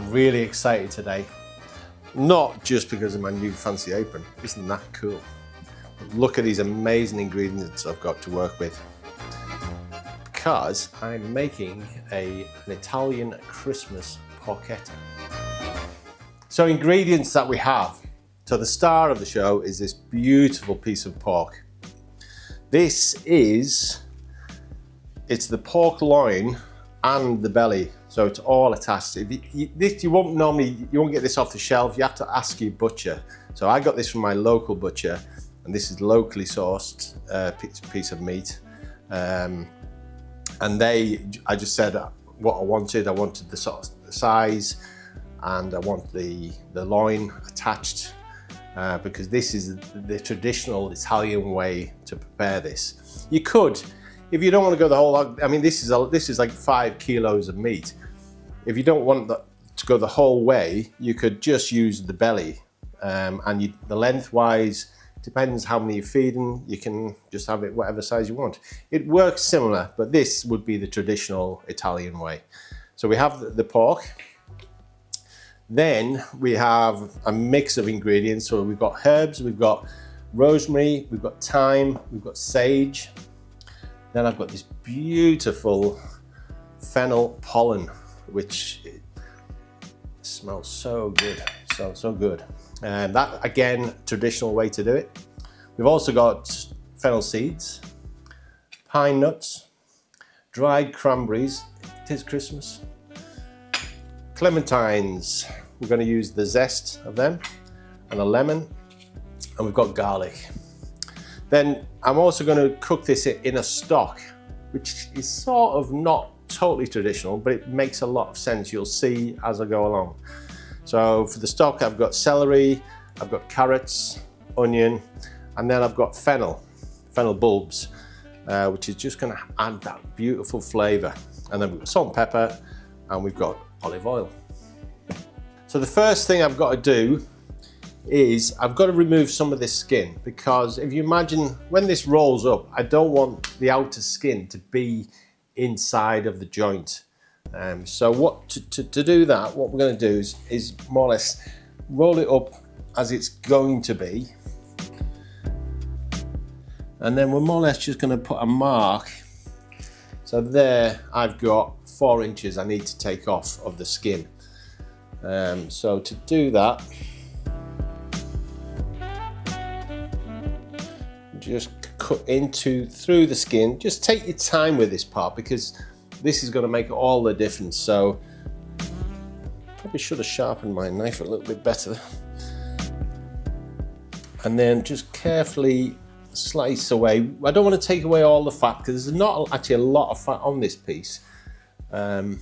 I'm really excited today. Not just because of my new fancy apron, isn't that cool? Look at these amazing ingredients I've got to work with. Because I'm making an Italian Christmas porchetta. So ingredients that we have. So the star of the show is this beautiful piece of pork. It's the pork loin and the belly, so it's all attached. You won't get this off the shelf. You have to ask your butcher. So I got this from my local butcher, and this is locally sourced piece of meat. And I just said what I wanted. I wanted the sort of size, and I want the loin attached because this is the traditional Italian way to prepare this. You could, if you don't want to go the whole hog, I mean, this is like 5 kilos of meat. If you don't want to go the whole way, you could just use the belly, and the lengthwise depends how many you're feeding. You can just have it whatever size you want. It works similar, but this would be the traditional Italian way. So we have the pork. Then we have a mix of ingredients. So we've got herbs, we've got rosemary, we've got thyme, we've got sage. Then I've got this beautiful fennel pollen, which smells so good, so good. And that, again, traditional way to do it. We've also got fennel seeds, pine nuts, dried cranberries, it is Christmas, clementines, we're going to use the zest of them, and a lemon, and we've got garlic. Then I'm also going to cook this in a stock, which is sort of not totally traditional, but it makes a lot of sense. You'll see as I go along. So for the stock, I've got celery, I've got carrots, onion, and then I've got fennel bulbs, which is just going to add that beautiful flavour. And then we've got salt and pepper, and we've got olive oil. So the first thing I've got to do is I've got to remove some of this skin, because if you imagine when this rolls up, I don't want the outer skin to be inside of the joint. So to do that, what we're going to do is more or less roll it up as it's going to be, and then we're more or less just going to put a mark. So there I've got 4 inches I need to take off of the skin. So to do that, just cut through the skin. Just take your time with this part, because this is going to make all the difference. So probably should have sharpened my knife a little bit better. And then just carefully slice away. I don't want to take away all the fat, because there's not actually a lot of fat on this piece. So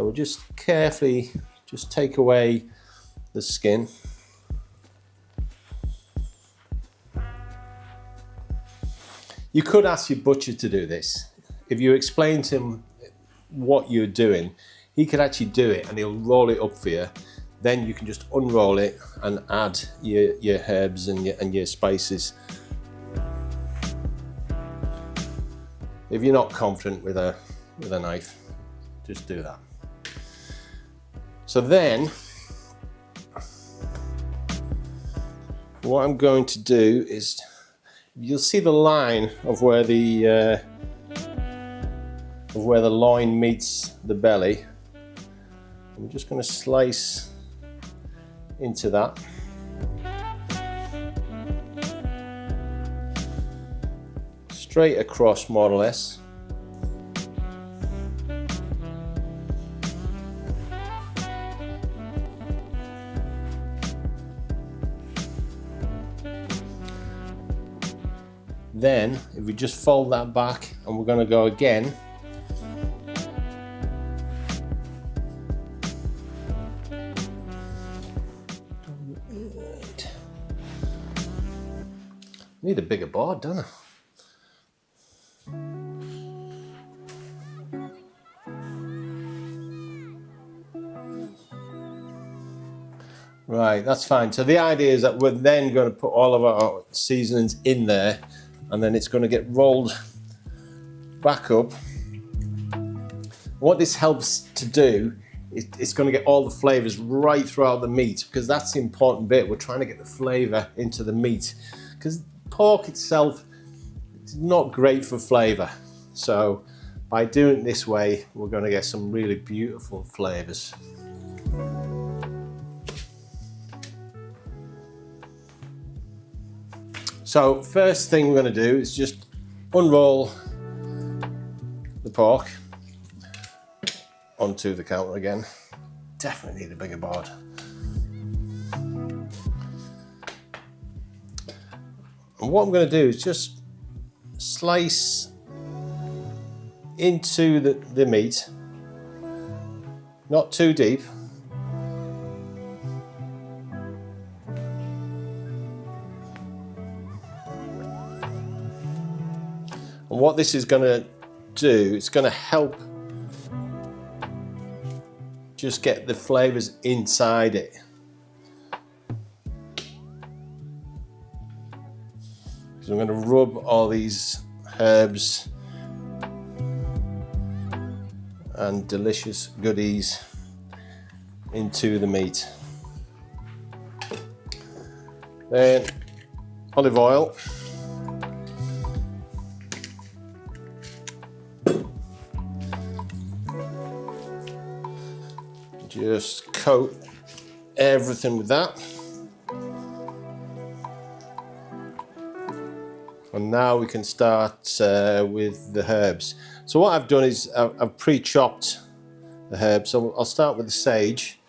we'll just carefully just take away the skin. You could ask your butcher to do this. If you explain to him what you're doing, he could actually do it, and he'll roll it up for you. Then you can just unroll it and add your herbs and your spices. If you're not confident with a knife, just do that. So then, what I'm going to do is, you'll see the line of where the loin meets the belly. I'm just going to slice into that. Straight across, more or less. Then, if we just fold that back, and we're going to go again. Need a bigger board, don't I? Right, that's fine. So the idea is that we're then going to put all of our seasonings in there, and then it's going to get rolled back up. What this helps to do it's going to get all the flavors right throughout the meat, because that's the important bit. We're trying to get the flavor into the meat, because pork itself is not great for flavor. So by doing it this way, we're going to get some really beautiful flavors. So first thing we're going to do is just unroll the pork onto the counter again. Definitely need a bigger board. And what I'm going to do is just slice into the meat, not too deep. And what this is going to do, it's going to help just get the flavors inside it. So I'm going to rub all these herbs and delicious goodies into the meat. Then olive oil. Just coat everything with that. And now we can start with the herbs. So what I've done is I've pre-chopped the herbs. So I'll start with the sage,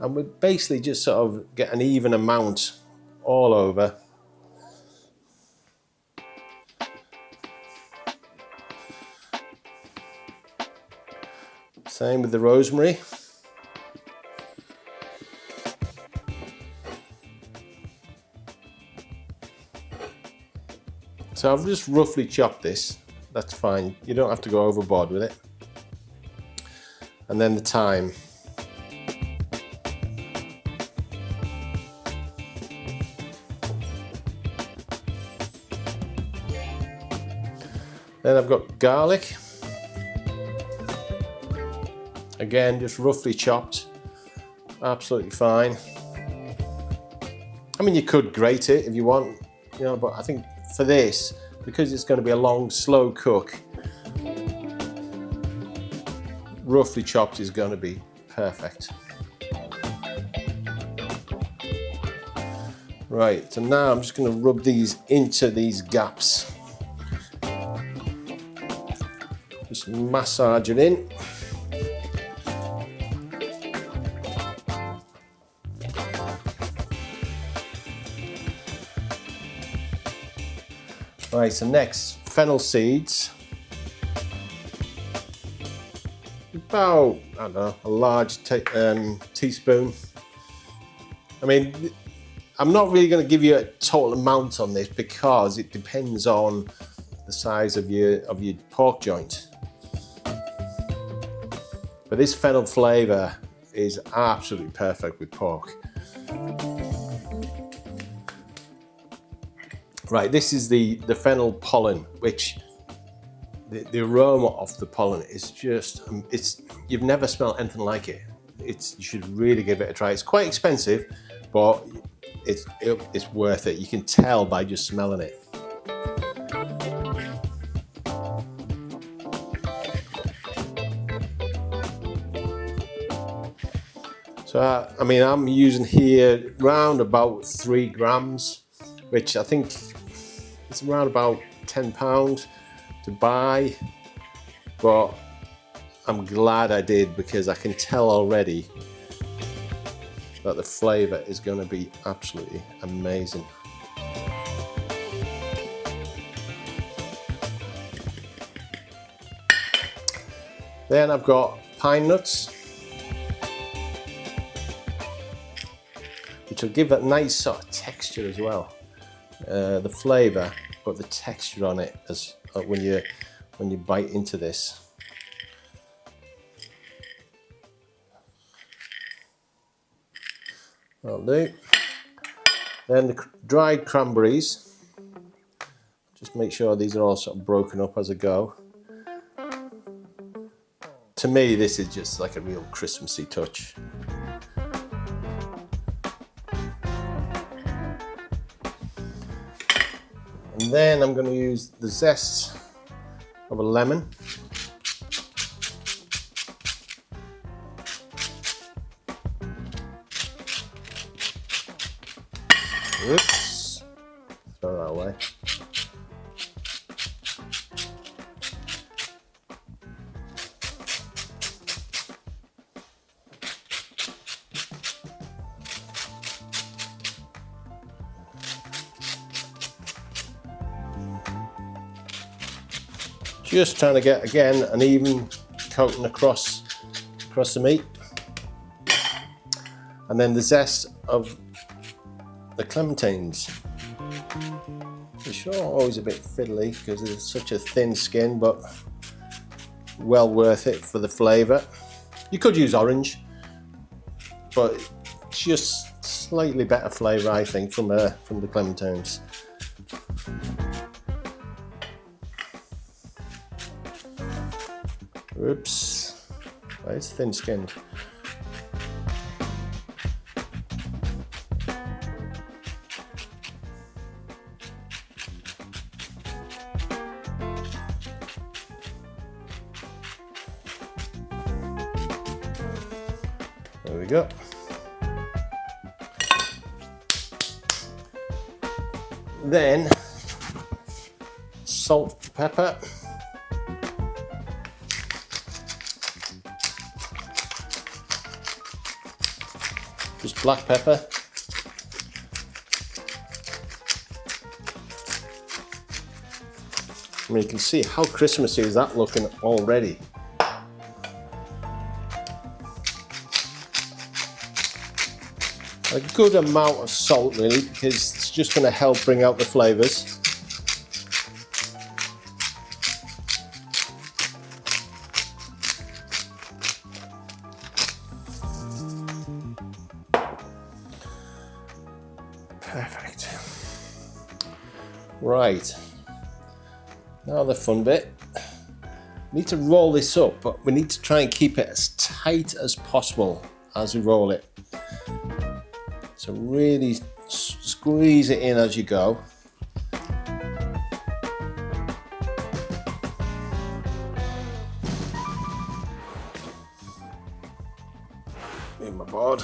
and we basically just sort of get an even amount all over. Same with the rosemary. So I've just roughly chopped this, that's fine. You don't have to go overboard with it. And then the thyme. Then I've got garlic. Again, just roughly chopped, absolutely fine. I mean, you could grate it if you want, you know, but I think for this, because it's going to be a long, slow cook, roughly chopped is going to be perfect. Right, so now I'm just going to rub these into these gaps. Just massage it in. Right, so next, fennel seeds. About, I don't know, a large teaspoon. I mean, I'm not really going to give you a total amount on this because it depends on the size of your pork joint. But this fennel flavour is absolutely perfect with pork. Right, this is the fennel pollen, which the aroma of the pollen is just, you've never smelled anything like it. You should really give it a try. It's quite expensive, but it's worth it. You can tell by just smelling it. So, I mean, I'm using here round about 3 grams, which I think it's around about £10 to buy, but I'm glad I did because I can tell already that the flavour is going to be absolutely amazing. Then I've got pine nuts, which will give that nice sort of texture as well. The flavour, but the texture on it as when you bite into this. That'll do. Then the dried cranberries. Just make sure these are all sort of broken up as I go. To me, this is just like a real Christmassy touch. And then I'm going to use the zest of a lemon. Oops, throw that away. Just trying to get, again, an even coating across the meat. And then the zest of the clementines, which are always a bit fiddly because it's such a thin skin, but well worth it for the flavour. You could use orange, but just slightly better flavour, I think, from the clementines. Oops, it's thin skinned. There we go. Then salt, pepper. Just black pepper. I mean, you can see how Christmassy is that looking already. A good amount of salt, really, because it's just going to help bring out the flavours. Perfect. Right, now the fun bit. We need to roll this up, but we need to try and keep it as tight as possible as we roll it. So really squeeze it in as you go. Move my board.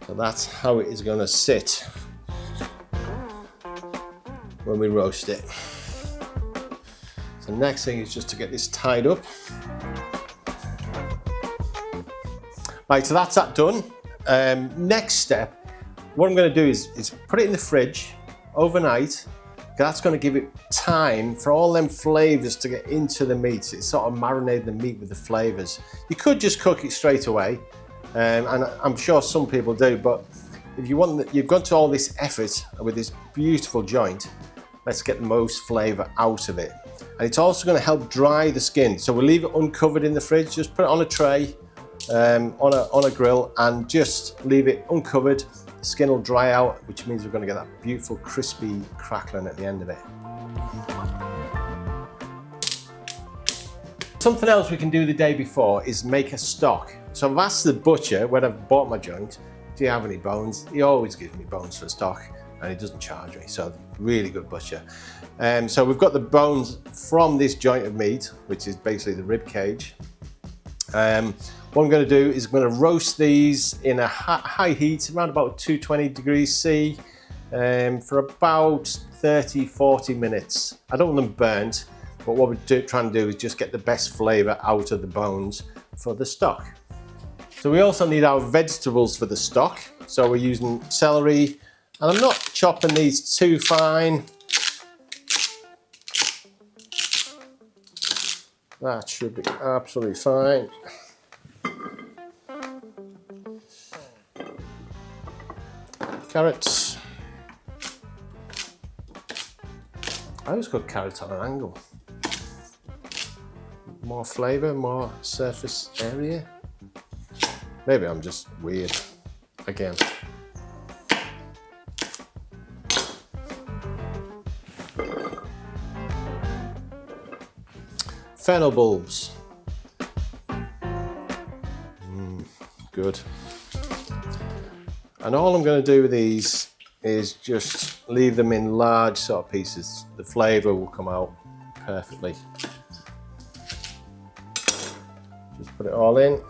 So that's how it is going to sit when we roast it. The next thing is just to get this tied up. Right, so that's that done. Next step, what I'm going to do is put it in the fridge overnight. That's going to give it time for all them flavours to get into the meat. It's sort of marinate the meat with the flavours. You could just cook it straight away, and I'm sure some people do, but if you want, you've gone to all this effort with this beautiful joint, let's get the most flavour out of it. And it's also going to help dry the skin. So we'll leave it uncovered in the fridge, just put it on a tray, on a grill, and just leave it uncovered. The skin will dry out, which means we're going to get that beautiful crispy crackling at the end of it. Something else we can do the day before is make a stock. So I've asked the butcher when I've bought my joint, do you have any bones? He always gives me bones for stock, and he doesn't charge me, so really good butcher. So we've got the bones from this joint of meat, which is basically the rib cage. What I'm going to do is I'm going to roast these in a high heat, around about 220 degrees C, for about 30-40 minutes. I don't want them burnt, but what we're trying to do is just get the best flavour out of the bones for the stock. So we also need our vegetables for the stock. So we're using celery, and I'm not chopping these too fine. That should be absolutely fine. Carrots. I always cook carrots on an angle. More flavour, more surface area. Maybe I'm just weird fennel bulbs. Good. And all I'm going to do with these is just leave them in large sort of pieces. The flavour will come out perfectly. Just put it all in.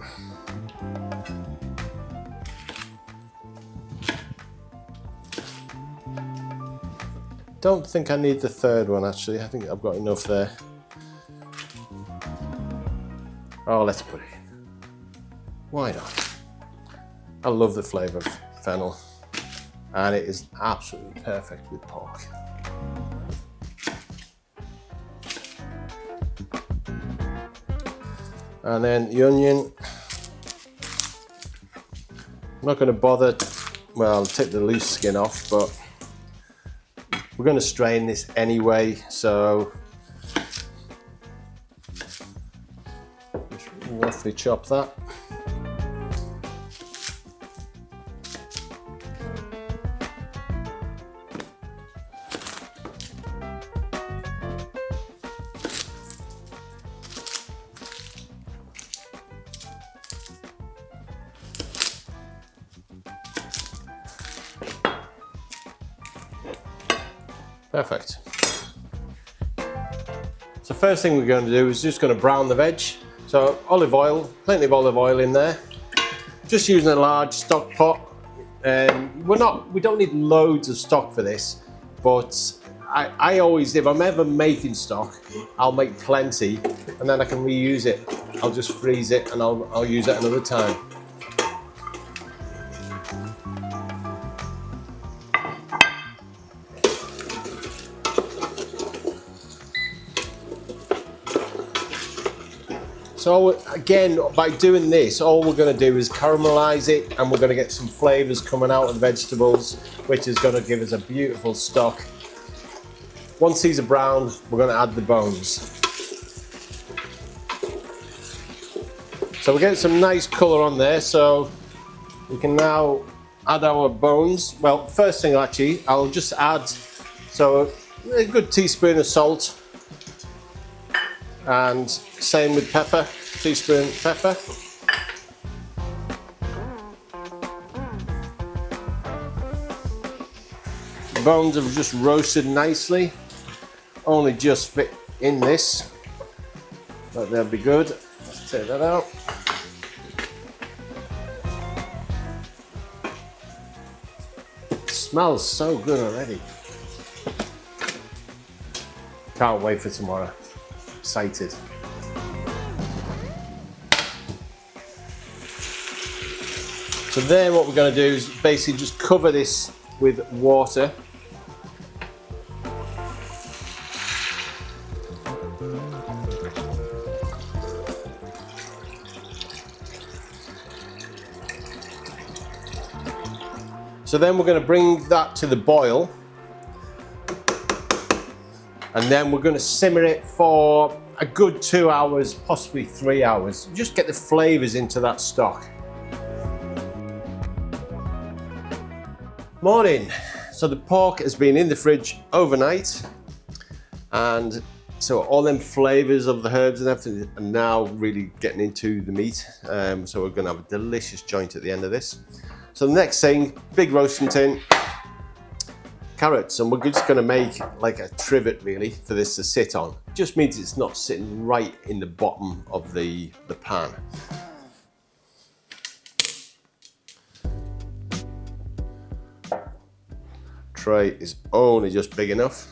Don't think I need the third one actually. I think I've got enough there. Oh, let's put it in. Why not? I love the flavour of fennel, and it is absolutely perfect with pork. And then the onion. I'm not going to bother, well, take the loose skin off, but we're going to strain this anyway, so just roughly chop that. Perfect. So first thing we're going to do is just going to brown the veg. So olive oil, plenty of olive oil in there. Just using a large stock pot. We don't need loads of stock for this, but I always, if I'm ever making stock, I'll make plenty and then I can reuse it. I'll just freeze it and I'll use it another time. So again, by doing this, all we're going to do is caramelize it, and we're going to get some flavours coming out of the vegetables, which is going to give us a beautiful stock. Once these are browned, we're going to add the bones. So we're getting some nice colour on there, so we can now add our bones. Well, first thing actually, I'll just add a good teaspoon of salt. And same with pepper, teaspoon pepper. The bones have just roasted nicely, only just fit in this, but they'll be good. Let's take that out. It smells so good already. Can't wait for tomorrow. Excited. So then what we're going to do is basically just cover this with water. So then we're going to bring that to the boil. And then we're going to simmer it for a good 2 hours, possibly 3 hours. Just get the flavours into that stock. Morning. So the pork has been in the fridge overnight, and so all them flavours of the herbs and everything are now really getting into the meat. So we're going to have a delicious joint at the end of this. So the next thing, big roasting tin. Carrots, and we're just going to make like a trivet really for this to sit on. It just means it's not sitting right in the bottom of the pan. Tray is only just big enough.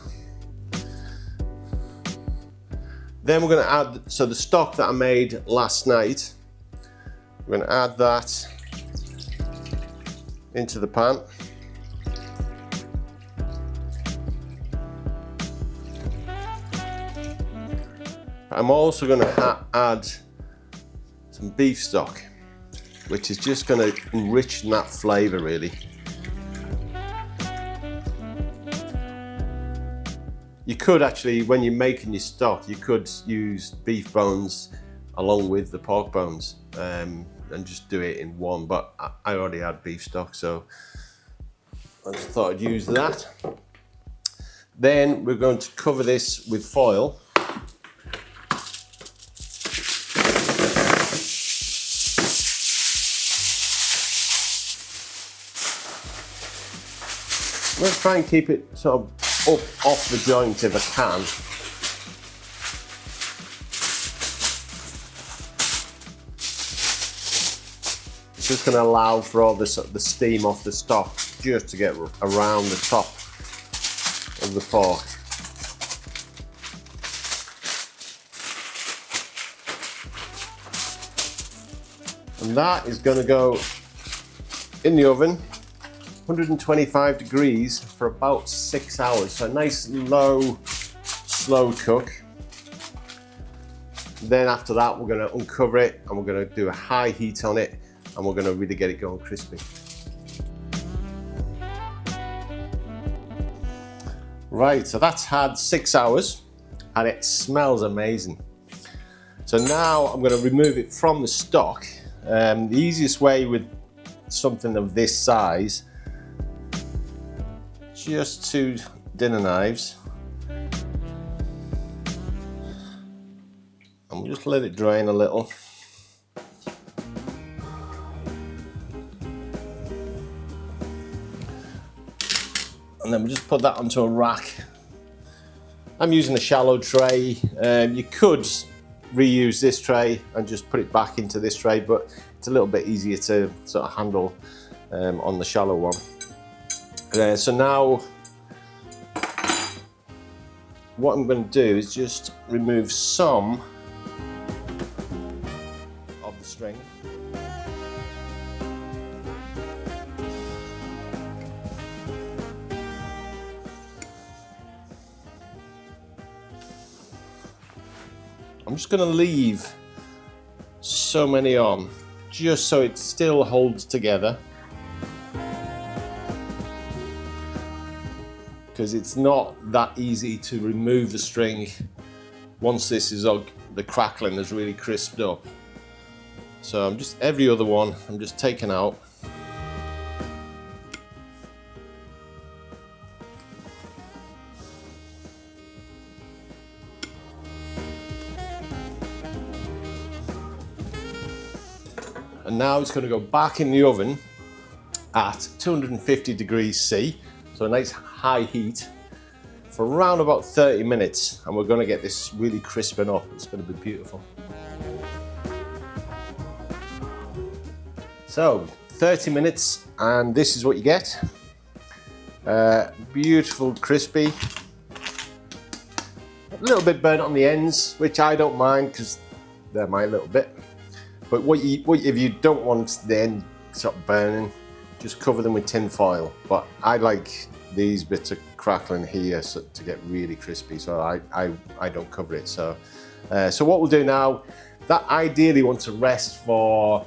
Then we're going to add, so the stock that I made last night, we're going to add that into the pan. I'm also going to add some beef stock, which is just going to enrich that flavour really. You could actually, when you're making your stock, you could use beef bones along with the pork bones and just do it in one, but I already had beef stock, so I just thought I'd use that. Then we're going to cover this with foil. I'm going to try and keep it sort of up off the joint if I can. It's just going to allow for all the steam off the stock just to get around the top of the fork. And that is going to go in the oven, 125 degrees for about 6 hours. So a nice low, slow cook. Then after that, we're going to uncover it and we're going to do a high heat on it and we're going to really get it going crispy. Right, so that's had 6 hours and it smells amazing. So now I'm going to remove it from the stock. The easiest way with something of this size, just 2 dinner knives, and we'll just let it drain a little. And then we'll just put that onto a rack. I'm using a shallow tray. You could reuse this tray and just put it back into this tray, but it's a little bit easier to sort of handle on the shallow one. So now what I'm going to do is just remove some of the string. I'm just going to leave so many on, just so it still holds together, because it's not that easy to remove the string once this is the crackling has really crisped up. So I'm just, every other one I'm just taking out. And now it's going to go back in the oven at 250 degrees C, so a nice high heat, for around about 30 minutes, and we're going to get this really crisping up. It's going to be beautiful. So 30 minutes and this is what you get. Beautiful, crispy, a little bit burnt on the ends, which I don't mind because they're my little bit. But if you don't want the end sort of burning, just cover them with tin foil. But I like these bits of crackling here to get really crispy, so I don't cover it. So what we'll do now, that ideally want to rest for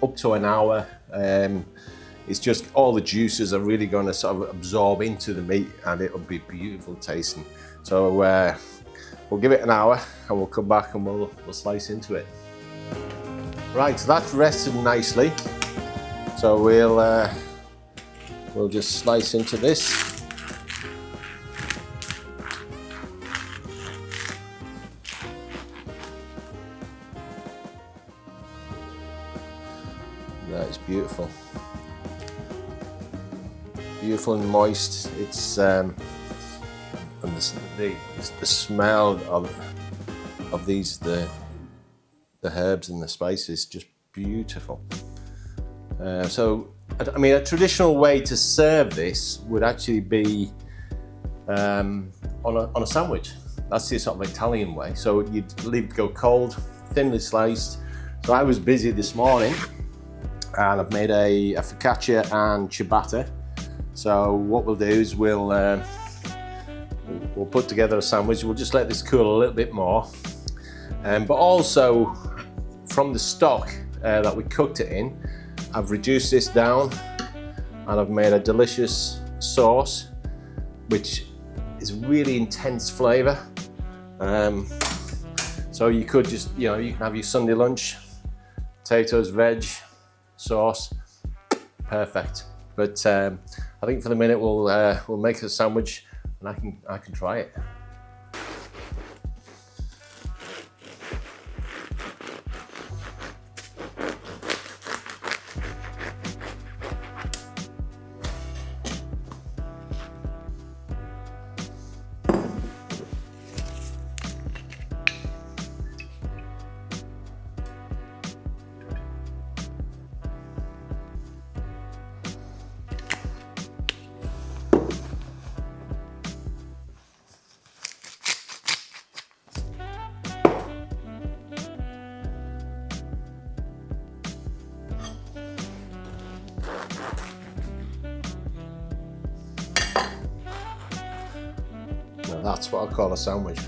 up to an hour. It's just all the juices are really going to sort of absorb into the meat, and it'll be beautiful tasting. So we'll give it an hour, and we'll come back and we'll slice into it. Right, so that's rested nicely. So we'll just slice into this. That is beautiful. Beautiful and moist. It's and the smell of these the herbs and the spices, just beautiful. So I mean, a traditional way to serve this would actually be on a sandwich. That's the sort of Italian way. So you'd leave it go cold, thinly sliced. So I was busy this morning and I've made a focaccia and ciabatta. So what we'll do is we'll put together a sandwich. We'll just let this cool a little bit more. But also from the stock that we cooked it in, I've reduced this down and I've made a delicious sauce which is really intense flavour. So you could just, you can have your Sunday lunch, potatoes, veg, sauce, perfect. But I think for the minute we'll make a sandwich and I can try it. That's what I call a sandwich.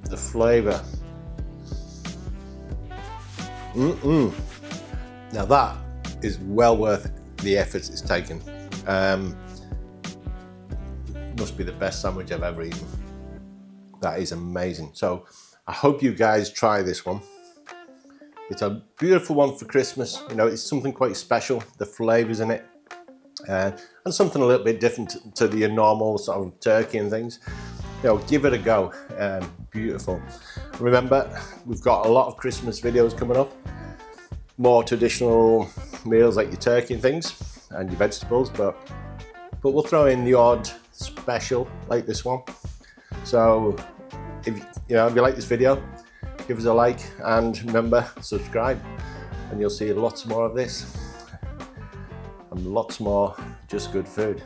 The flavour. Now that is well worth the effort it's taken. Must be the best sandwich I've ever eaten. That is amazing. So I hope you guys try this one. It's a beautiful one for Christmas. You know, it's something quite special. The flavours in it, and something a little bit different to the normal sort of turkey and things. You know, give it a go. Beautiful. Remember, we've got a lot of Christmas videos coming up. More traditional meals like your turkey and things, and your vegetables, but we'll throw in the odd special like this one. So if you like this video, give us a like, and remember, subscribe, and you'll see lots more of this and lots more just good food.